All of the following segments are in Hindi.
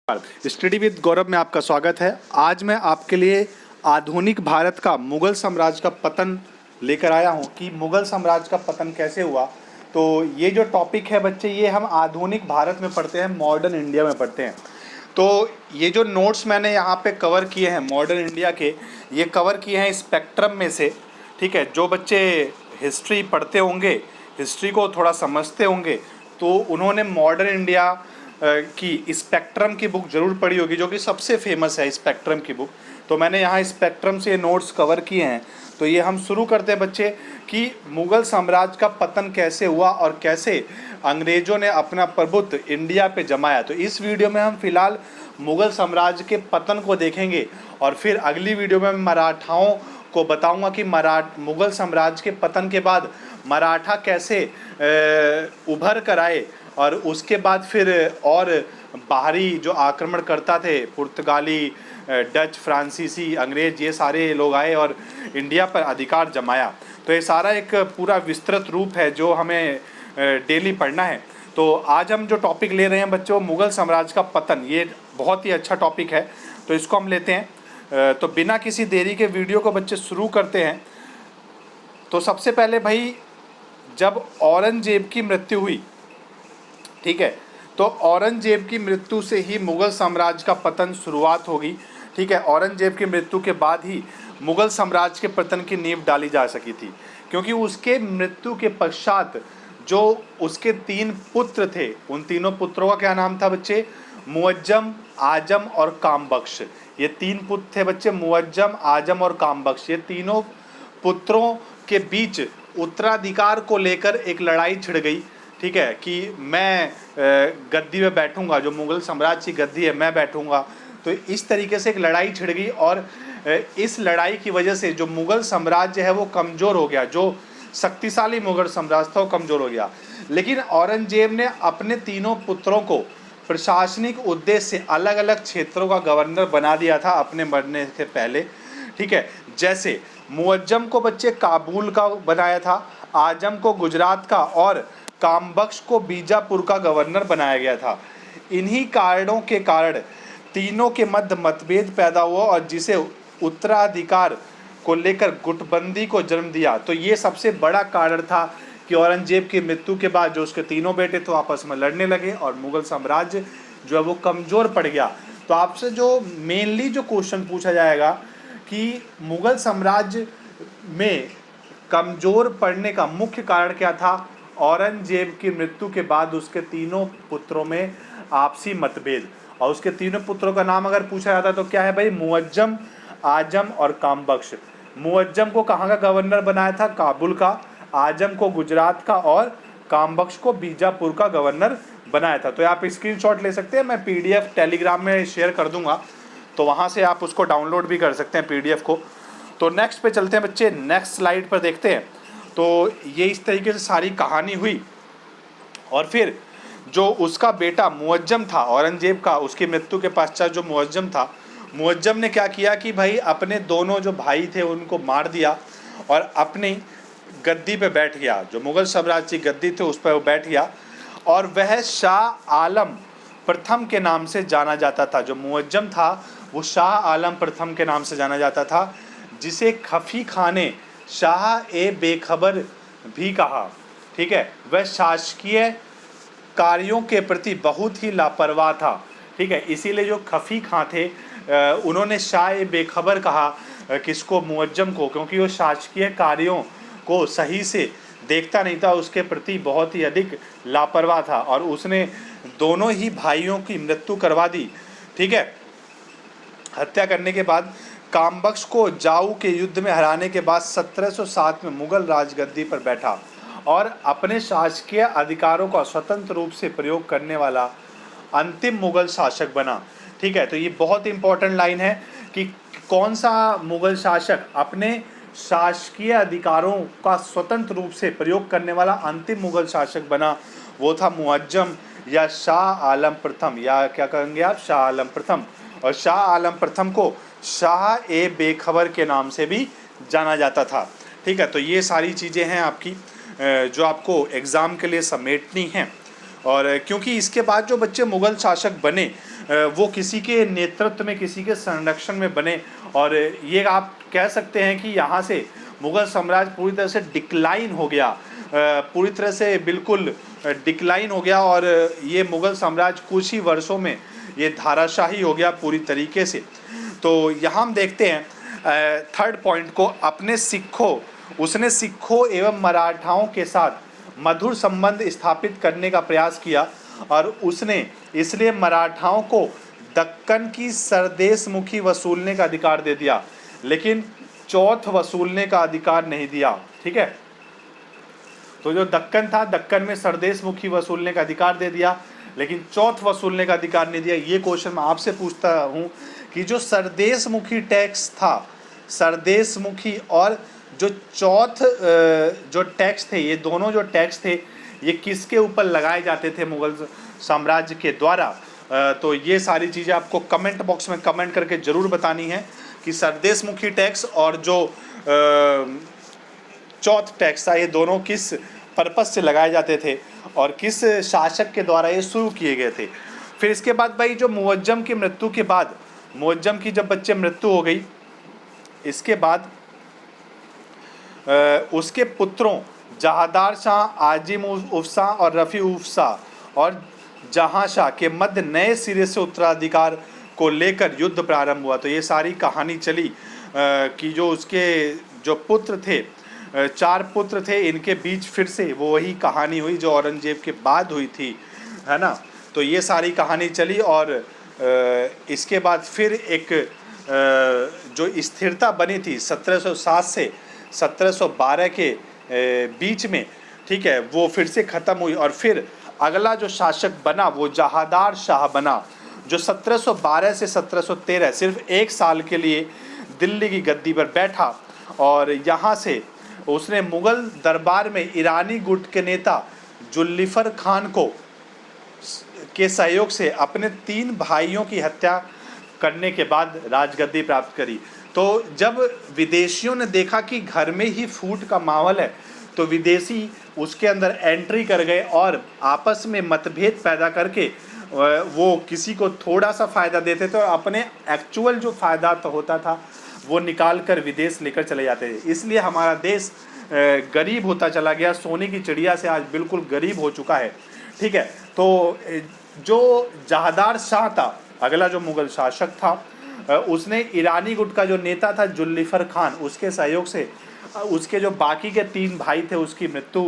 स्टडी विद गौरव में आपका स्वागत है। आज मैं आपके लिए आधुनिक भारत का मुगल साम्राज्य का पतन लेकर आया हूं कि मुगल साम्राज्य का पतन कैसे हुआ। तो ये जो टॉपिक है बच्चे, ये हम आधुनिक भारत में पढ़ते हैं, मॉडर्न इंडिया में पढ़ते हैं। तो ये जो नोट्स मैंने यहाँ पे कवर किए हैं मॉडर्न इंडिया के, ये कवर किए हैं स्पेक्ट्रम में से। ठीक है, जो बच्चे हिस्ट्री पढ़ते होंगे, हिस्ट्री को थोड़ा समझते होंगे, तो उन्होंने मॉडर्न इंडिया की स्पेक्ट्रम की बुक ज़रूर पढ़ी होगी, जो कि सबसे फेमस है स्पेक्ट्रम की बुक। तो मैंने यहाँ स्पेक्ट्रम से नोट्स कवर किए हैं। तो ये हम शुरू करते हैं बच्चे कि मुग़ल साम्राज्य का पतन कैसे हुआ और कैसे अंग्रेज़ों ने अपना प्रभुत्व इंडिया पे जमाया। तो इस वीडियो में हम फिलहाल मुग़ल साम्राज्य के पतन को देखेंगे और फिर अगली वीडियो में मराठाओं को बताऊंगा कि मुग़ल साम्राज्य के पतन के बाद मराठा कैसे उभर कर आए, और उसके बाद फिर और बाहरी जो आक्रमण करता थे, पुर्तगाली, डच, फ्रांसीसी, अंग्रेज, ये सारे लोग आए और इंडिया पर अधिकार जमाया। तो ये सारा एक पूरा विस्तृत रूप है जो हमें डेली पढ़ना है। तो आज हम जो टॉपिक ले रहे हैं बच्चों, मुग़ल साम्राज्य का पतन, ये बहुत ही अच्छा टॉपिक है, तो इसको हम लेते हैं। तो बिना किसी देरी के वीडियो को बच्चे शुरू करते हैं। तो सबसे पहले भाई, जब औरंगजेब की मृत्यु हुई, ठीक है, तो औरंगजेब की मृत्यु से ही मुग़ल साम्राज्य का पतन शुरुआत होगी। ठीक है, औरंगजेब की मृत्यु के बाद ही मुग़ल साम्राज्य के पतन की नींव डाली जा सकी थी, क्योंकि उसके मृत्यु के पश्चात जो उसके 3 पुत्र थे, उन तीनों पुत्रों का क्या नाम था बच्चे? मुअज्जम, आजम और कामबख्श। ये 3 पुत्र थे बच्चे, मुअज्जम, आजम और कामबख्श। ये तीनों पुत्रों के बीच उत्तराधिकार को लेकर एक लड़ाई छिड़ गई। ठीक है, कि मैं गद्दी में बैठूंगा, जो मुग़ल साम्राज्य की गद्दी है मैं बैठूंगा। तो इस तरीके से एक लड़ाई छिड़ गई और इस लड़ाई की वजह से जो मुग़ल साम्राज्य है वो कमज़ोर हो गया, जो शक्तिशाली मुग़ल साम्राज्य था वो कमज़ोर हो गया। लेकिन औरंगजेब ने अपने तीनों पुत्रों को प्रशासनिक उद्देश्य से अलग अलग क्षेत्रों का गवर्नर बना दिया था अपने मरने से पहले। ठीक है, जैसे मुअज्जम को बच्चे काबुल का बनाया था, आजम को गुजरात का और कामबख्श को बीजापुर का गवर्नर बनाया गया था। इन्हीं कारणों के कारण तीनों के मध्य मतभेद पैदा हुआ और जिसे उत्तराधिकार को लेकर गुटबंदी को जन्म दिया। तो ये सबसे बड़ा कारण था कि औरंगजेब की मृत्यु के बाद जो उसके तीनों बेटे तो आपस में लड़ने लगे और मुग़ल साम्राज्य जो है वो कमज़ोर पड़ गया। तो आपसे जो मेनली जो क्वेश्चन पूछा जाएगा कि मुग़ल साम्राज्य में कमज़ोर पड़ने का मुख्य कारण क्या था? औरंगजेब की मृत्यु के बाद उसके तीनों पुत्रों में आपसी मतभेद। और उसके तीनों पुत्रों का नाम अगर पूछा जाता तो क्या है भाई? मुअज्जम, आजम और कामबख्श। मुअज्जम को कहाँ का गवर्नर बनाया था? काबुल का। आजम को गुजरात का और कामबख्श को बीजापुर का गवर्नर बनाया था। तो आप स्क्रीनशॉट ले सकते हैं, मैं PDF टेलीग्राम में शेयर कर दूंगा, तो वहाँ से आप उसको डाउनलोड भी कर सकते हैं PDF को। तो नेक्स्ट पे चलते हैं बच्चे, नेक्स्ट स्लाइड पर देखते हैं। तो ये इस तरीके से सारी कहानी हुई और फिर जो उसका बेटा मुअज्जम था औरंगजेब का, उसकी मृत्यु के पश्चात जो मुअज्जम था, मुअज्जम ने क्या किया कि भाई अपने दोनों जो भाई थे उनको मार दिया और अपनी गद्दी पे बैठ गया। जो मुग़ल साम्राज्य की गद्दी थी उस पर वो बैठ गया और वह शाह आलम प्रथम के नाम से जाना जाता था। जो मुअज्जम था वो शाह आलम प्रथम के नाम से जाना जाता था, जिसे खफी खां ने शाह ए बेखबर भी कहा। ठीक है, वह शासकीय कार्यों के प्रति बहुत ही लापरवाह था। ठीक है, इसीलिए जो खफी खां थे उन्होंने शाह ए बेखबर कहा किसको? मुअज्जम को, क्योंकि वो शासकीय कार्यों को सही से देखता नहीं था, उसके प्रति बहुत ही अधिक लापरवाह था और उसने दोनों ही भाइयों की मृत्यु करवा दी। ठीक है, हत्या करने के बाद कामबख्श को जाऊ के युद्ध में हराने के बाद 1707 में मुग़ल राजगद्दी पर बैठा और अपने शासकीय अधिकारों का स्वतंत्र रूप से प्रयोग करने वाला अंतिम मुग़ल शासक बना। ठीक है, तो ये बहुत इंपॉर्टेंट लाइन है कि कौन सा मुग़ल शासक अपने शासकीय अधिकारों का स्वतंत्र रूप से प्रयोग करने वाला अंतिम मुग़ल शासक बना। वो था मुअज्जम या शाह आलम प्रथम, या क्या कहेंगे आप? शाह आलम प्रथम। और शाह आलम प्रथम को शाह ए बेखबर के नाम से भी जाना जाता था। ठीक है, तो ये सारी चीज़ें हैं आपकी जो आपको एग्ज़ाम के लिए समेटनी हैं। और क्योंकि इसके बाद जो बच्चे मुग़ल शासक बने वो किसी के नेतृत्व में, किसी के संरक्षण में बने। और ये आप कह सकते हैं कि यहाँ से मुग़ल साम्राज्य पूरी तरह से डिक्लाइन हो गया, पूरी तरह से बिल्कुल डिक्लाइन हो गया। और ये मुग़ल साम्राज्य कुछ ही वर्षों में ये धाराशाही हो गया पूरी तरीके से। तो यहाँ हम देखते हैं थर्ड पॉइंट को, उसने सिखों एवं मराठाओं के साथ मधुर संबंध स्थापित करने का प्रयास किया और उसने इसलिए मराठाओं को दक्कन की सरदेशमुखी वसूलने का अधिकार दे दिया, लेकिन चौथ वसूलने का अधिकार नहीं दिया। ठीक है, तो जो दक्कन था, दक्कन में सरदेशमुखी वसूलने का अधिकार दे दिया, लेकिन चौथ वसूलने का अधिकार नहीं दिया। ये क्वेश्चन मैं आपसे पूछता हूँ कि जो सरदेशमुखी टैक्स था, सरदेशमुखी और जो चौथ जो टैक्स थे, ये दोनों जो टैक्स थे ये किसके ऊपर लगाए जाते थे मुग़ल साम्राज्य के द्वारा? तो ये सारी चीज़ें आपको कमेंट बॉक्स में कमेंट करके ज़रूर बतानी है कि सरदेशमुखी टैक्स और जो चौथ टैक्स था ये दोनों किस पर्पस से लगाए जाते थे और किस शासक के द्वारा ये शुरू किए गए थे। फिर इसके बाद भाई जो मुअज्जम की मृत्यु के बाद, मुअज्जम की जब बच्चे मृत्यु हो गई, इसके बाद उसके पुत्रों जहादार शाह, आजिम उफ़सा और रफ़ी उफ़सा और जहाँ शाह के मध्य नए सिरे से उत्तराधिकार को लेकर युद्ध प्रारंभ हुआ। तो ये सारी कहानी चली कि जो उसके जो पुत्र थे, 4 पुत्र थे, इनके बीच फिर से वो वही कहानी हुई जो औरंगजेब के बाद हुई थी, है ना। तो ये सारी कहानी चली और इसके बाद फिर एक जो स्थिरता बनी थी 1707 से 1712 के बीच में, ठीक है, वो फिर से ख़त्म हुई। और फिर अगला जो शासक बना वो जहादार शाह बना, जो 1712 से 1713 सिर्फ 1 साल के लिए दिल्ली की गद्दी पर बैठा। और यहाँ से उसने मुग़ल दरबार में ईरानी गुट के नेता जुल्फिकार खान के सहयोग से अपने 3 भाइयों की हत्या करने के बाद राजगद्दी प्राप्त करी। तो जब विदेशियों ने देखा कि घर में ही फूट का माहौल है, तो विदेशी उसके अंदर एंट्री कर गए और आपस में मतभेद पैदा करके वो किसी को थोड़ा सा फ़ायदा देते थे और अपने एक्चुअल जो फ़ायदा तो होता था वो निकाल कर विदेश लेकर चले जाते थे। इसलिए हमारा देश गरीब होता चला गया, सोने की चिड़िया से आज बिल्कुल गरीब हो चुका है। ठीक है, तो जो जहादार शाह था, अगला जो मुग़ल शासक था, उसने ईरानी गुट का जो नेता था जुल्फिकार खान, उसके सहयोग से उसके जो बाकी के 3 भाई थे उसकी मृत्यु,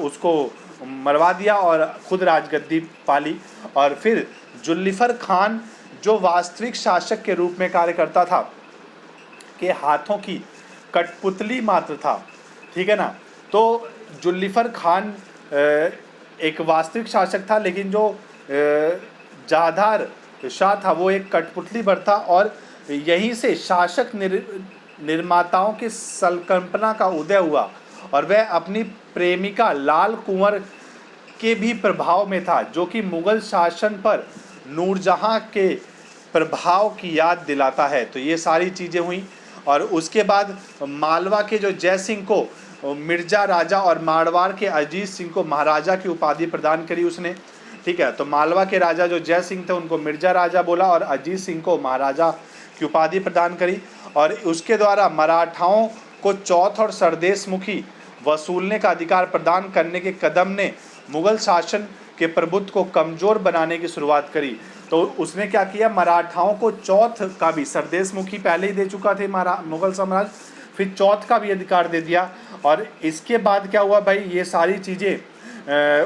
उसको मरवा दिया और खुद राजगद्दी पाली। और फिर जुल्फिकार खान जो वास्तविक शासक के रूप में कार्य करता था, के हाथों की कठपुतली मात्र था, ठीक है ना। तो जुल्फिकार खान एक वास्तविक शासक था, लेकिन जो जहादार शाह था वो एक कठपुतली भर था। और यहीं से शासक निर्माताओं की संकल्पना का उदय हुआ और वह अपनी प्रेमिका लाल कुंवर के भी प्रभाव में था, जो कि मुग़ल शासन पर नूरजहाँ के प्रभाव की याद दिलाता है। तो ये सारी चीज़ें हुई। और उसके बाद मालवा के जो जय सिंह को मिर्ज़ा राजा और मारवाड़ के अजीत सिंह को महाराजा की उपाधि प्रदान करी उसने, ठीक है। तो मालवा के राजा जो जय सिंह थे उनको मिर्ज़ा राजा बोला और अजीत सिंह को महाराजा की उपाधि प्रदान करी। और उसके द्वारा मराठाओं को चौथ और सरदेशमुखी वसूलने का अधिकार प्रदान करने के कदम ने मुग़ल शासन के प्रभुत्व को कमज़ोर बनाने की शुरुआत करी। तो उसने क्या किया, मराठाओं को चौथ का भी, सरदेशमुखी पहले ही दे चुका थे मुग़ल साम्राज्य, फिर चौथ का भी अधिकार दे दिया। और इसके बाद क्या हुआ भाई, ये सारी चीज़ें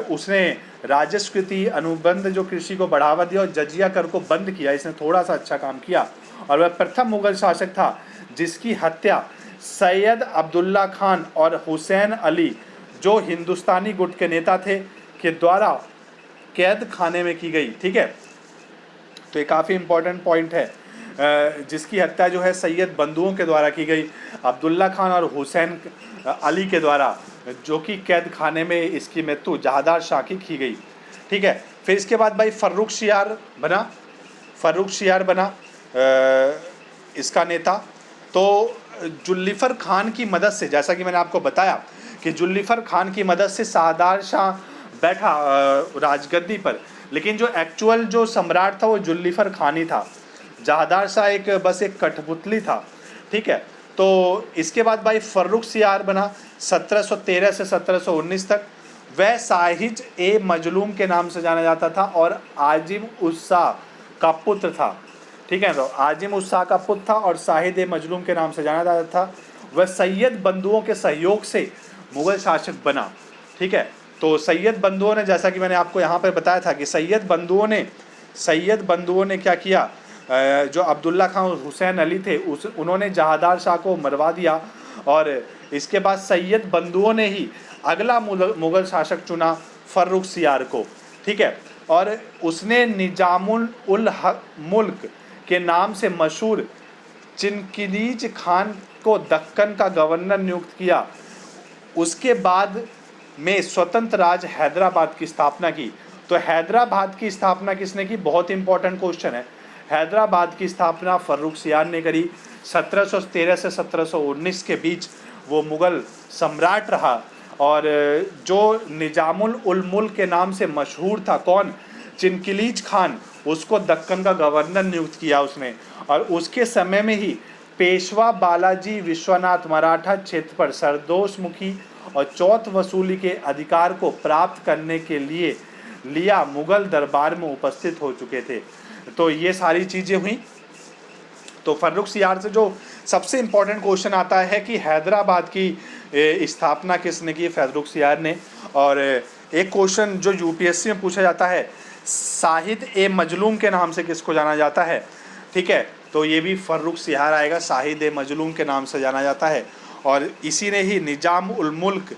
उसने राजस्कृति अनुबंध जो कृषि को बढ़ावा दिया और जजिया कर को बंद किया। इसने थोड़ा सा अच्छा काम किया और वह प्रथम मुग़ल शासक था जिसकी हत्या सैयद अब्दुल्ला खान और हुसैन अली जो हिंदुस्तानी गुट के नेता थे के द्वारा कैद खाने में की गई। ठीक है, तो ये काफ़ी इम्पोर्टेंट पॉइंट है, जिसकी हत्या जो है सैयद बंधुओं के द्वारा की गई, अब्दुल्ला खान और हुसैन अली के द्वारा, जो कि कैद खाने में इसकी मृत्यु जहादार शाह की गई। ठीक है, फिर इसके बाद भाई फर्रुख शियार बना इसका नेता। तो जुल्फिकार खान की मदद से, जैसा कि मैंने आपको बताया कि जुल्फिकार खान की मदद से जहादार शाह बैठा राजगद्दी पर, लेकिन जो एक्चुअल जो सम्राट था वो जुल्फिकार खान ही था। जहादार शाह एक बस एक कठपुतली था, ठीक है। तो इसके बाद भाई फर्रुखसियार बना 1713 से 1719 तक। वह साहिज ए मजलूम के नाम से जाना जाता था और आजिम उस शाह का पुत्र था, ठीक है। तो आजिम उस शाह का पुत्र था और साहिद ए मजलूम के नाम से जाना जाता था। वह सैयद बंधुओं के सहयोग से मुगल शासक बना, ठीक है। तो सैयद बंधुओं ने, जैसा कि मैंने आपको यहाँ पर बताया था कि सैयद बंधुओं ने क्या किया, जो अब्दुल्ला खान हुसैन अली थे उन्होंने जहादार शाह को मरवा दिया और इसके बाद सैयद बंधुओं ने ही अगला मुगल शासक चुना फर्रुखसियार को, ठीक है। और उसने निजामुल उल मुल्क के नाम से मशहूर चिनकिलीज खान को दक्कन का गवर्नर नियुक्त किया। उसके बाद में स्वतंत्र राज्य हैदराबाद की स्थापना की। तो हैदराबाद की स्थापना किसने की, बहुत इंपॉर्टेंट क्वेश्चन है। हैदराबाद की स्थापना फर्रुखसियार ने करी। 1713 से 1719 के बीच वो मुग़ल सम्राट रहा और जो निजामुल उल मुल्क के नाम से मशहूर था, कौन, चिनकिलीज खान, उसको दक्कन का गवर्नर नियुक्त किया उसने। और उसके समय में ही पेशवा बालाजी विश्वनाथ मराठा क्षेत्र पर सरदोषमुखी और चौथ वसूली के अधिकार को प्राप्त करने के लिए मुगल दरबार में उपस्थित हो चुके थे। तो ये सारी चीज़ें हुई। तो फर्रुखसियार से जो सबसे इम्पोर्टेंट क्वेश्चन आता है कि हैदराबाद की स्थापना किसने की, फर्रुखसियार ने। और एक क्वेश्चन जो यूपीएससी में पूछा जाता है, साहिद ए मजलूम के नाम से किसको जाना जाता है, ठीक है। तो ये भी फर्रुखसियार आएगा, साहिद ए मजलूम के नाम से जाना जाता है। और इसी ने ही निजाम उल मुल्क,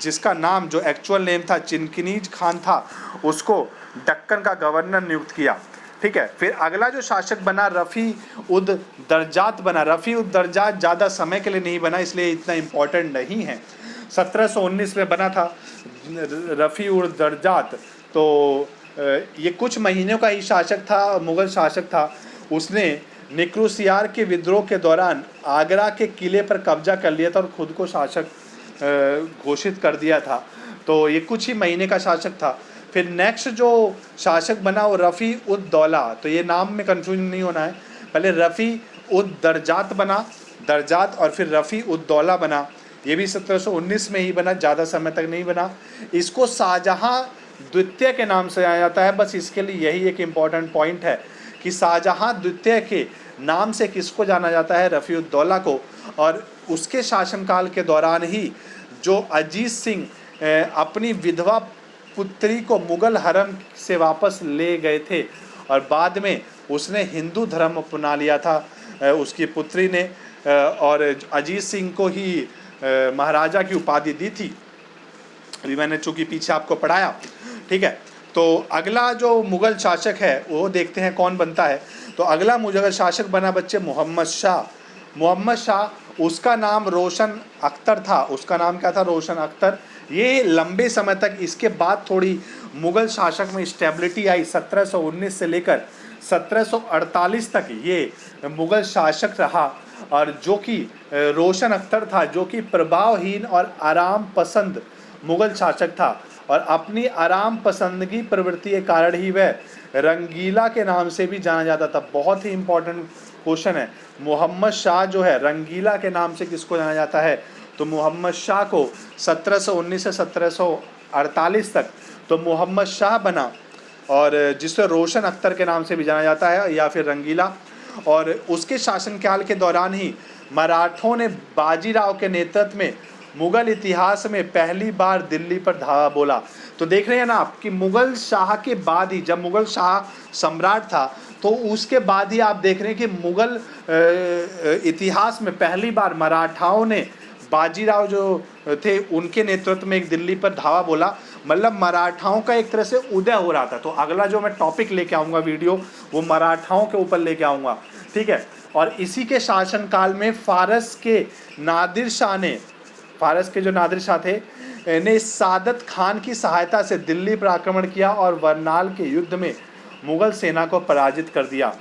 जिसका नाम जो एक्चुअल नेम था चिनकिलीज खान था, उसको दक्कन का गवर्नर नियुक्त किया, ठीक है। फिर अगला जो शासक बना रफ़ी उद दरजात बना। रफ़ी उद दरजात ज़्यादा समय के लिए नहीं बना, इसलिए इतना इम्पोर्टेंट नहीं है। 1719 में बना था रफ़ी उद दरजात। तो ये कुछ महीनों का ही शासक था, मुग़ल शासक था। उसने निक्रुसियार के विद्रोह के दौरान आगरा के किले पर कब्जा कर लिया था और ख़ुद को शासक घोषित कर दिया था। तो ये कुछ ही महीने का शासक था। फिर नेक्स्ट जो शासक बना वो रफ़ी उद दौला। तो ये नाम में कन्फ्यूजन नहीं होना है, पहले रफ़ी उद दरजात बना, दरजात, और फिर रफ़ी उद दौला बना। ये भी 1719 में ही बना, ज़्यादा समय तक नहीं बना। इसको शाहजहाँ द्वितीय के नाम से जाना जाता है। बस इसके लिए यही एक इम्पॉर्टेंट पॉइंट है कि शाहजहाँ द्वितीय के नाम से किसको जाना जाता है, रफ़ी उद दौला को। और उसके शासनकाल के दौरान ही जो अजीत सिंह अपनी विधवा पुत्री को मुग़ल हरम से वापस ले गए थे और बाद में उसने हिंदू धर्म अपना लिया था उसकी पुत्री ने, और अजीत सिंह को ही महाराजा की उपाधि दी थी। अभी मैंने चूँकि पीछे आपको पढ़ाया, ठीक है। तो अगला जो मुग़ल शासक है वो देखते हैं कौन बनता है। तो अगला मुग़ल शासक बना बच्चे मोहम्मद शाह। मोहम्मद शाह, उसका नाम रोशन अख्तर था। उसका नाम क्या था, रोशन अख्तर। ये लंबे समय तक, इसके बाद थोड़ी मुग़ल शासक में स्टेबिलिटी आई। 1719 से लेकर 1748 तक ये मुग़ल शासक रहा। और जो कि रोशन अख्तर था, जो कि प्रभावहीन और आराम पसंद मुग़ल शासक था। और अपनी आराम पसंदगी प्रवृत्ति के कारण ही वह रंगीला के नाम से भी जाना जाता था। बहुत ही इम्पोर्टेंट क्वेश्चन है। मोहम्मद शाह जो है, रंगीला के नाम से किसको जाना जाता है, तो मोहम्मद शाह को 1719 से 1748 तक तो मोहम्मद शाह बना, और जिसे रोशन अख्तर के नाम से भी जाना जाता है या फिर रंगीला। और उसके शासनकाल के दौरान ही मराठों ने बाजीराव के नेतृत्व में मुग़ल इतिहास में पहली बार दिल्ली पर धावा बोला। तो देख रहे हैं ना आप कि मुग़ल शाह के बाद ही, जब मुग़ल शाह सम्राट था तो उसके बाद ही आप देख रहे हैं कि मुग़ल इतिहास में पहली बार मराठाओं ने, बाजीराव जो थे उनके नेतृत्व में एक दिल्ली पर धावा बोला। मतलब मराठाओं का एक तरह से उदय हो रहा था। तो अगला जो मैं टॉपिक लेके आऊँगा वीडियो, वो मराठाओं के ऊपर लेके आऊँगा, ठीक है। और इसी के शासनकाल में फ़ारस के जो नादिर शाह थे ने सादत खान की सहायता से दिल्ली पर आक्रमण किया और वरनाल के युद्ध में मुग़ल सेना को पराजित कर दिया,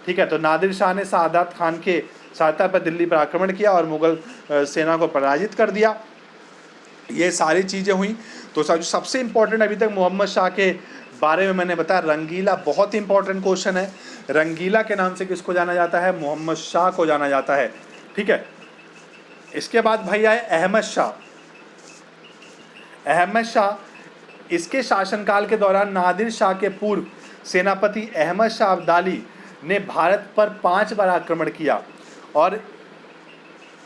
ठीक है। तो नादिर शाह ने सादत खान के सहायता पर दिल्ली पर आक्रमण किया और मुग़ल सेना को पराजित कर दिया। ये सारी चीज़ें हुई। तो सबसे इम्पोर्टेंट अभी तक मोहम्मद शाह के बारे में मैंने बताया। रंगीला बहुत इंपॉर्टेंट क्वेश्चन है। रंगीला के नाम से किसको जाना जाता है? मोहम्मद शाह को जाना जाता है। ठीक है, इसके बाद भाई आए अहमद शाह। अहमद शाह, इसके शासनकाल के दौरान नादिर शाह के पूर्व सेनापति अहमद शाह अब्दाली ने भारत पर 5 बार आक्रमण किया और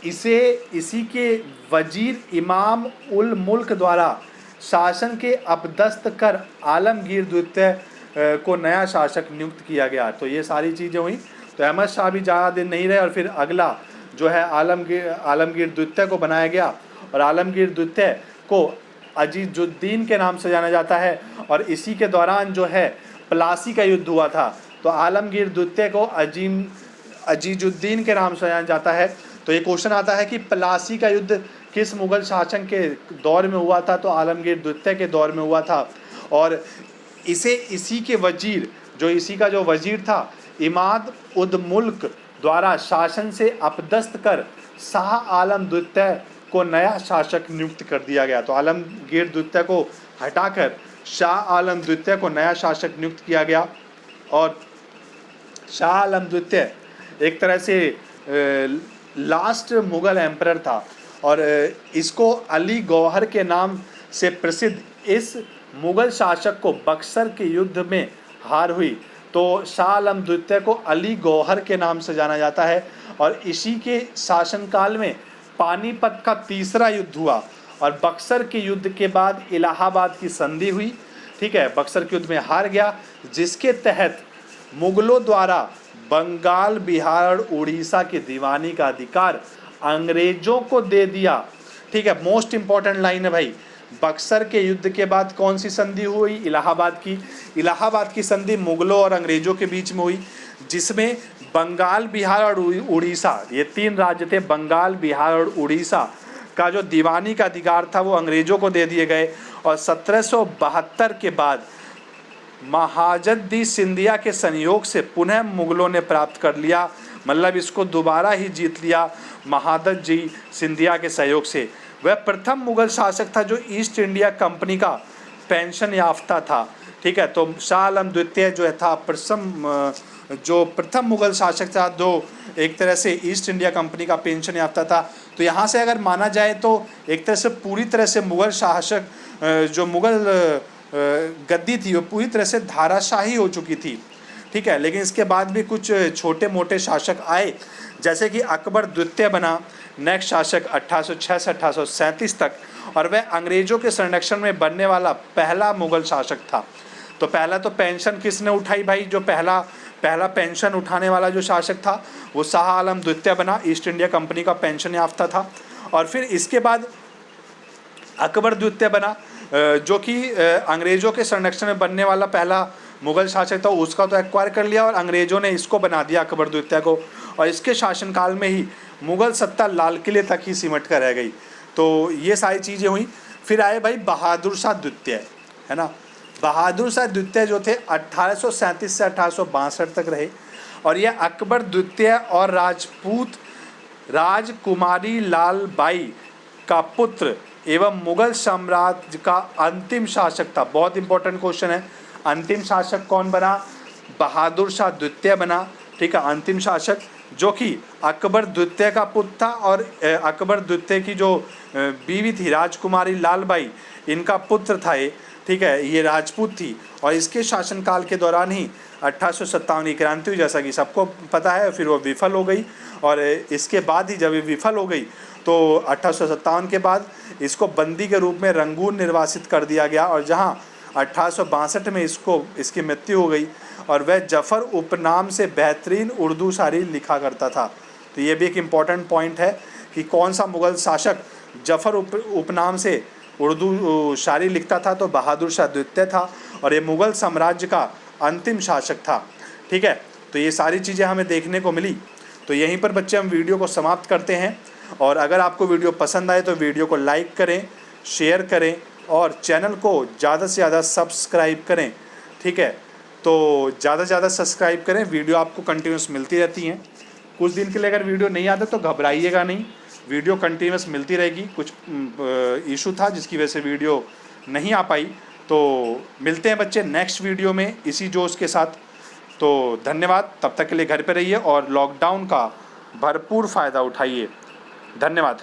इसी के वजीर इमाम उल मुल्क द्वारा शासन के अपदस्त कर आलमगीर द्वितीय को नया शासक नियुक्त किया गया। तो ये सारी चीज़ें हुई। तो अहमद शाह भी ज़्यादा दिन नहीं रहे और फिर अगला जो है आलमगीर द्वितीय को बनाया गया और आलमगीर द्वितीय को अजीजुद्दीन के नाम से जाना जाता है। और इसी के दौरान जो है प्लासी का युद्ध हुआ था, तो आलमगीर द्वितीय को अजीजुद्दीन के नाम से जाना जाता है। तो ये क्वेश्चन आता है कि प्लासी का युद्ध किस मुगल शासन के दौर में हुआ था? तो आलमगीर द्वितीय के दौर में हुआ था। और इसी के वजीर, इसी का जो वजीर था इमाद उद मुल्क द्वारा शासन से अपदस्त कर शाह आलम द्वितीय को नया शासक नियुक्त कर दिया गया। तो आलमगीर द्वितीय को हटाकर शाह आलम द्वितीय को नया शासक नियुक्त किया गया। और शाह आलम द्वितीय एक तरह से लास्ट मुगल एम्परर था और इसको अली गौहर के नाम से प्रसिद्ध इस मुगल शासक को बक्सर के युद्ध में हार हुई, तो शाह आलम द्वितीय को अली गौहर के नाम से जाना जाता है। और इसी के शासनकाल में पानीपत का तीसरा युद्ध हुआ और बक्सर के युद्ध के बाद इलाहाबाद की संधि हुई। ठीक है, बक्सर के युद्ध में हार गया, जिसके तहत मुगलों द्वारा बंगाल, बिहार और उड़ीसा की दीवानी का अधिकार अंग्रेजों को दे दिया। ठीक है, मोस्ट इंपॉर्टेंट लाइन है भाई। बक्सर के युद्ध के बाद कौन सी संधि हुई? इलाहाबाद की। इलाहाबाद की संधि मुगलों और अंग्रेजों के बीच में हुई, जिसमें बंगाल, बिहार और उड़ीसा, ये 3 राज्य थे, बंगाल, बिहार और उड़ीसा का जो दीवानी का अधिकार था वो अंग्रेजों को दे दिए गए। और 1772 के बाद महादजी सिंधिया के संयोग से पुनः मुगलों ने प्राप्त कर लिया, मतलब इसको दोबारा ही जीत लिया महादजी सिंधिया के सहयोग से। वह प्रथम मुगल शासक था जो ईस्ट इंडिया कंपनी का पेंशन याफ्ता था। ठीक है, तो शाह आलम द्वितीय जो था प्रथम मुगल शासक था जो एक तरह से ईस्ट इंडिया कंपनी का पेंशन याफ्ता था। तो यहाँ से अगर माना जाए तो एक तरह से पूरी तरह से मुगल शासक जो मुगल गद्दी थी वो पूरी तरह से धाराशाही हो चुकी थी। ठीक है, लेकिन इसके बाद भी कुछ छोटे मोटे शासक आए, जैसे कि अकबर द्वितीय बना नेक्स्ट शासक 1806 से 1837 तक, और वह अंग्रेजों के संरक्षण में बनने वाला पहला मुगल शासक था। तो पहला तो पेंशन किसने उठाई भाई? जो पहला पेंशन उठाने वाला जो शासक था वो शाह आलम द्वितीय बना, ईस्ट इंडिया कंपनी का पेंशन याफ्ता था। और फिर इसके बाद अकबर द्वितीय बना, जो कि अंग्रेजों के संरक्षण में बनने वाला पहला मुगल शासक था, उसका तो एक्वायर कर लिया और अंग्रेजों ने इसको बना दिया अकबर द्वितीय को। और इसके शासनकाल में ही मुगल सत्ता लाल किले तक ही सिमट कर रह गई। तो ये सारी चीज़ें हुई। फिर आए भाई बहादुर शाह द्वितीय, है ना। बहादुर शाह द्वितीय जो थे 1837 से 1862 तक रहे और ये अकबर द्वितीय और राजकुमारी लाल बाई का पुत्र एवं मुगल साम्राज्य का अंतिम शासक था। बहुत इंपॉर्टेंट क्वेश्चन है, अंतिम शासक कौन बना? बहादुर शाह द्वितीय बना। ठीक है, अंतिम शासक जो कि अकबर द्वितीय का पुत्र था और अकबर द्वितीय की जो बीवी थी राजकुमारी लालबाई, इनका पुत्र था ये। ठीक है, ये राजपूत थी और इसके शासनकाल के दौरान ही 1857 की क्रांति हुई, जैसा कि सबको पता है। फिर वो विफल हो गई और इसके बाद ही जब ये विफल हो गई तो 1857 के बाद इसको बंदी के रूप में रंगून निर्वासित कर दिया गया और जहां 1862 में इसकी मृत्यु हो गई। और वह जफ़र उपनाम से बेहतरीन उर्दू शायरी लिखा करता था। तो ये भी एक इम्पॉर्टेंट पॉइंट है कि कौन सा मुगल शासक जफ़र उपनाम से उर्दू शायरी लिखता था, तो बहादुर शाह द्वितीय था और ये मुग़ल साम्राज्य का अंतिम शासक था। ठीक है, तो ये सारी चीज़ें हमें देखने को मिली। तो यहीं पर बच्चे हम वीडियो को समाप्त करते हैं और अगर आपको वीडियो पसंद आए तो वीडियो को लाइक करें, शेयर करें और चैनल को ज़्यादा से ज़्यादा सब्सक्राइब करें। ठीक है, तो ज़्यादा से ज़्यादा सब्सक्राइब करें, वीडियो आपको कंटिन्यूस मिलती रहती हैं। कुछ दिन के लिए अगर वीडियो नहीं आता तो घबराइएगा नहीं, वीडियो कंटिन्यूस मिलती रहेगी। कुछ इशू था जिसकी वजह से वीडियो नहीं आ पाई, तो मिलते हैं बच्चे नेक्स्ट वीडियो में इसी जोश के साथ। तो धन्यवाद, तब तक के लिए घर पे रहिए और लॉकडाउन का भरपूर फ़ायदा उठाइए। धन्यवाद।